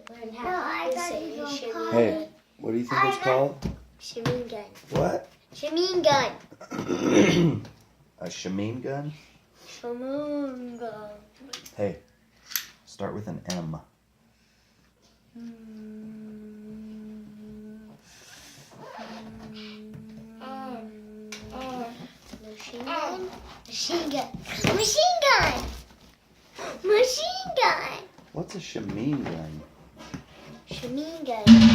learn how to say shimmy. Hey, what do you think it's called? Shimmy gun. What? Shimmy gun. A shameen gun? Shimmy gun. Hey, start with an M. Machine gun. Machine gun. Machine gun. Machine gun. What's a shameen gun? Shimmy gun.